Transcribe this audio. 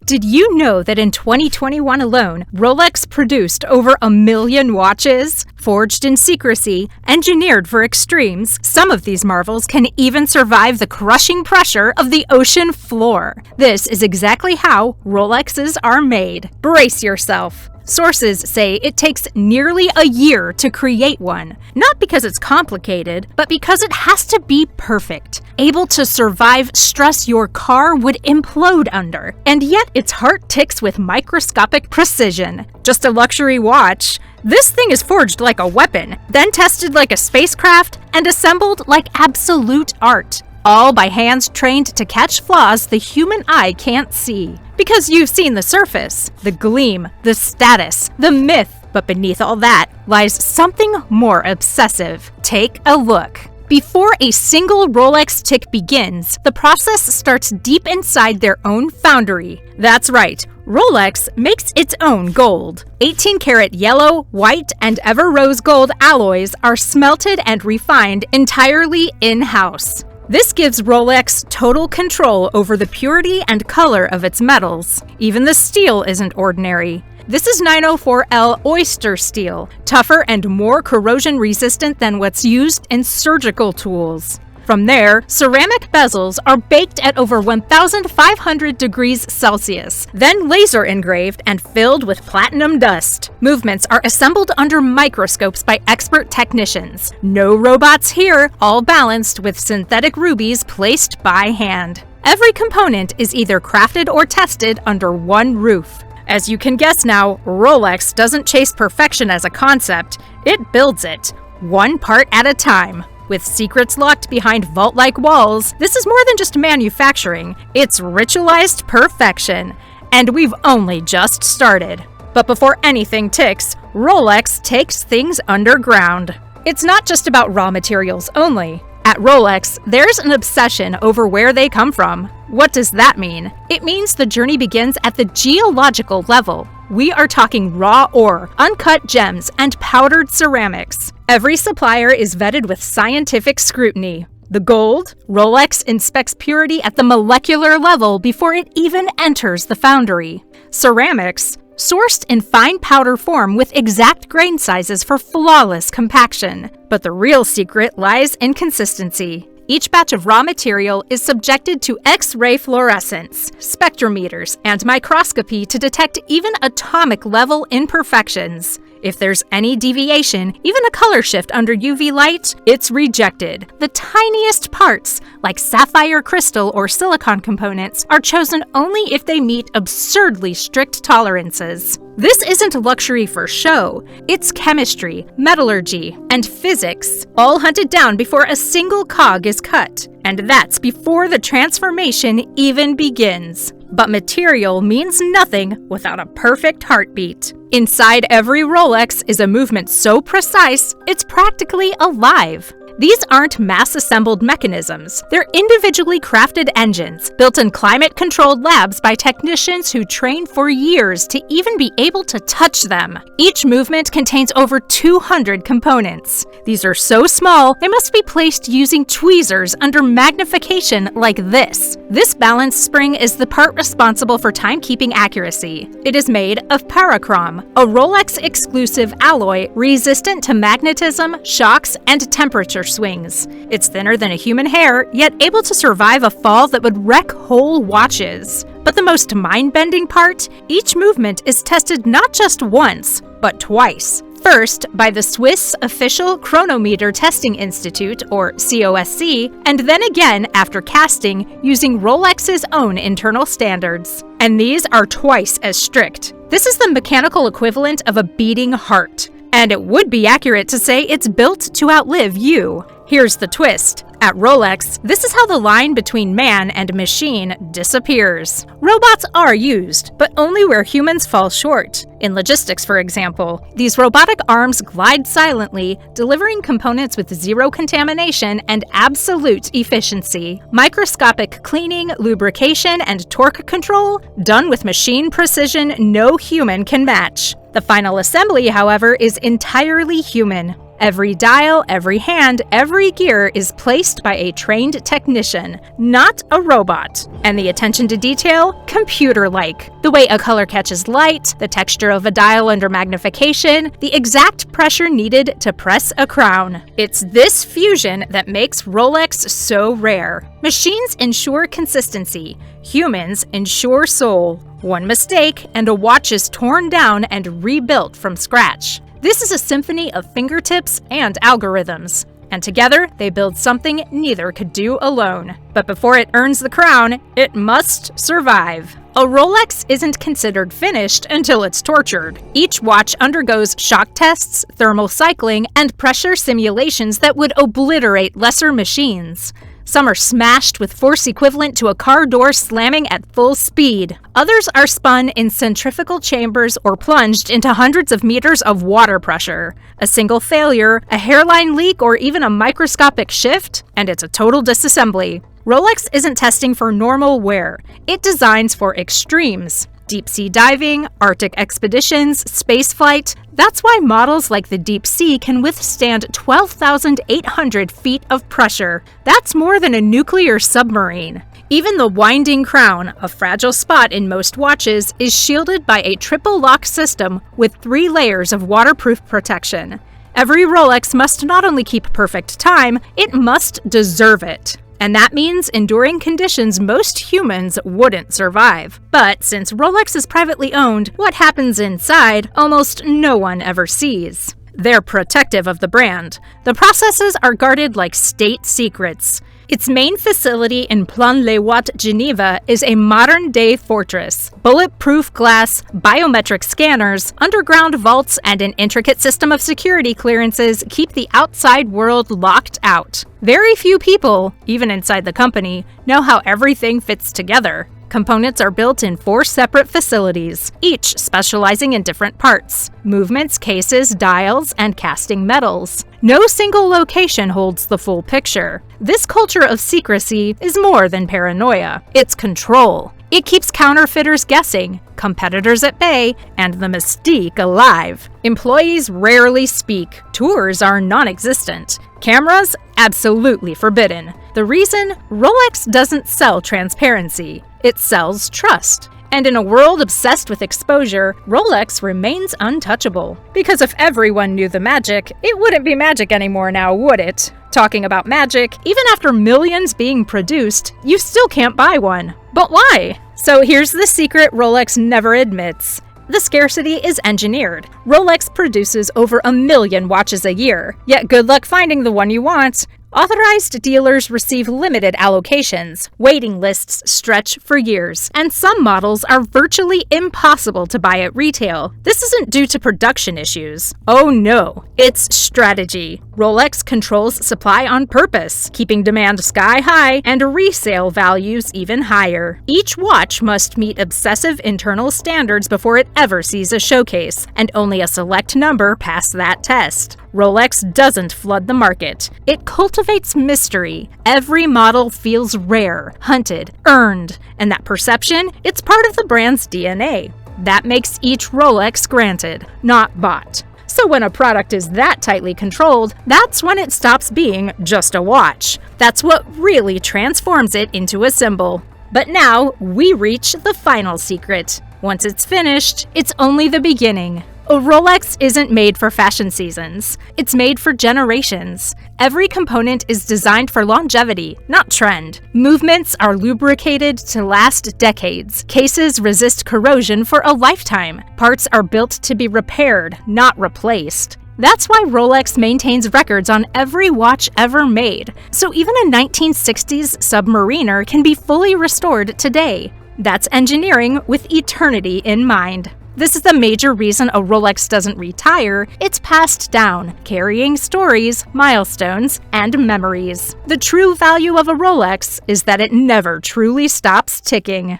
Did you know that in 2021 alone, Rolex produced over 1 million watches? Forged in secrecy, engineered for extremes, some of these marvels can even survive the crushing pressure of the ocean floor. This is exactly how Rolexes are made. Brace yourself. Sources say it takes nearly a year to create one, not because it's complicated, but because it has to be perfect, able to survive stress your car would implode under, and yet its heart ticks with microscopic precision. Just a luxury watch. This thing is forged like a weapon, then tested like a spacecraft, and assembled like absolute art. All by hands trained to catch flaws the human eye can't see. Because you've seen the surface, the gleam, the status, the myth, but beneath all that lies something more obsessive. Take a look. Before a single Rolex tick begins, the process starts deep inside their own foundry. That's right, Rolex makes its own gold. 18-karat yellow, white, and ever rose gold alloys are smelted and refined entirely in-house. This gives Rolex total control over the purity and color of its metals. Even the steel isn't ordinary. This is 904L oyster steel, tougher and more corrosion-resistant than what's used in surgical tools. From there, ceramic bezels are baked at over 1,500 degrees Celsius, then laser engraved and filled with platinum dust. Movements are assembled under microscopes by expert technicians. No robots here, all balanced with synthetic rubies placed by hand. Every component is either crafted or tested under one roof. As you can guess now, Rolex doesn't chase perfection as a concept, it builds it, one part at a time. With secrets locked behind vault-like walls, this is more than just manufacturing, it's ritualized perfection. And we've only just started. But before anything ticks, Rolex takes things underground. It's not just about raw materials only. At Rolex, there's an obsession over where they come from. What does that mean? It means the journey begins at the geological level. We are talking raw ore, uncut gems, and powdered ceramics. Every supplier is vetted with scientific scrutiny. The gold, Rolex inspects purity at the molecular level before it even enters the foundry. Ceramics, sourced in fine powder form with exact grain sizes for flawless compaction. But the real secret lies in consistency. Each batch of raw material is subjected to X-ray fluorescence, spectrometers, and microscopy to detect even atomic-level imperfections. If there's any deviation, even a color shift under UV light, it's rejected. The tiniest parts, like sapphire crystal or silicon components, are chosen only if they meet absurdly strict tolerances. This isn't luxury for show. It's chemistry, metallurgy, and physics, all hunted down before a single cog is cut. And that's before the transformation even begins. But material means nothing without a perfect heartbeat. Inside every Rolex is a movement so precise, it's practically alive. These aren't mass-assembled mechanisms. They're individually crafted engines, built in climate-controlled labs by technicians who train for years to even be able to touch them. Each movement contains over 200 components. These are so small, they must be placed using tweezers under magnification like this. This balance spring is the part responsible for timekeeping accuracy. It is made of parachrom, a Rolex-exclusive alloy resistant to magnetism, shocks, and temperature swings. It's thinner than a human hair, yet able to survive a fall that would wreck whole watches. But the most mind-bending part? Each movement is tested not just once, but twice. First, by the Swiss Official Chronometer Testing Institute, or COSC, and then again after casting using Rolex's own internal standards. And these are twice as strict. This is the mechanical equivalent of a beating heart. And it would be accurate to say it's built to outlive you. Here's the twist. At Rolex, this is how the line between man and machine disappears. Robots are used, but only where humans fall short. In logistics, for example, these robotic arms glide silently, delivering components with zero contamination and absolute efficiency. Microscopic cleaning, lubrication, and torque control, done with machine precision no human can match. The final assembly, however, is entirely human. Every dial, every hand, every gear is placed by a trained technician, not a robot. And the attention to detail? Computer-like. The way a color catches light, the texture of a dial under magnification, the exact pressure needed to press a crown. It's this fusion that makes Rolex so rare. Machines ensure consistency. Humans ensure soul. One mistake, and a watch is torn down and rebuilt from scratch. This is a symphony of fingertips and algorithms, and together they build something neither could do alone. But before it earns the crown, it must survive. A Rolex isn't considered finished until it's tortured. Each watch undergoes shock tests, thermal cycling, and pressure simulations that would obliterate lesser machines. Some are smashed with force equivalent to a car door slamming at full speed. Others are spun in centrifugal chambers or plunged into hundreds of meters of water pressure. A single failure, a hairline leak, or even a microscopic shift, and it's a total disassembly. Rolex isn't testing for normal wear. It designs for extremes. Deep-sea diving, Arctic expeditions, spaceflight. That's why models like the Deep Sea can withstand 12,800 feet of pressure. That's more than a nuclear submarine. Even the winding crown, a fragile spot in most watches, is shielded by a triple lock system with 3 layers of waterproof protection. Every Rolex must not only keep perfect time, it must deserve it. And that means enduring conditions most humans wouldn't survive. But since Rolex is privately owned, what happens inside, almost no one ever sees. They're protective of the brand. The processes are guarded like state secrets. Its main facility in Plan-les-Ouates, Geneva, is a modern-day fortress. Bulletproof glass, biometric scanners, underground vaults, and an intricate system of security clearances keep the outside world locked out. Very few people, even inside the company, know how everything fits together. Components are built in 4 separate facilities, each specializing in different parts: movements, cases, dials, and casting metals. No single location holds the full picture. This culture of secrecy is more than paranoia. It's control. It keeps counterfeiters guessing, competitors at bay, and the mystique alive. Employees rarely speak. Tours are non-existent. Cameras? Absolutely forbidden. The reason? Rolex doesn't sell transparency. It sells trust. And in a world obsessed with exposure, Rolex remains untouchable. Because if everyone knew the magic, it wouldn't be magic anymore now, would it? Talking about magic, even after millions being produced, you still can't buy one. But why? So here's the secret Rolex never admits. The scarcity is engineered. Rolex produces over 1 million watches a year, yet good luck finding the one you want. Authorized dealers receive limited allocations, waiting lists stretch for years, and some models are virtually impossible to buy at retail. This isn't due to production issues. Oh no, it's strategy. Rolex controls supply on purpose, keeping demand sky high and resale values even higher. Each watch must meet obsessive internal standards before it ever sees a showcase, and only a select number pass that test. Rolex doesn't flood the market. It cultivates mystery. Every model feels rare, hunted, earned, and that perception, it's part of the brand's DNA. That makes each Rolex granted, not bought. So when a product is that tightly controlled, that's when it stops being just a watch. That's what really transforms it into a symbol. But now, we reach the final secret. Once it's finished, it's only the beginning. A Rolex isn't made for fashion seasons. It's made for generations. Every component is designed for longevity, not trend. Movements are lubricated to last decades. Cases resist corrosion for a lifetime. Parts are built to be repaired, not replaced. That's why Rolex maintains records on every watch ever made. So even a 1960s Submariner can be fully restored today. That's engineering with eternity in mind. This is the major reason a Rolex doesn't retire. It's passed down, carrying stories, milestones, and memories. The true value of a Rolex is that it never truly stops ticking.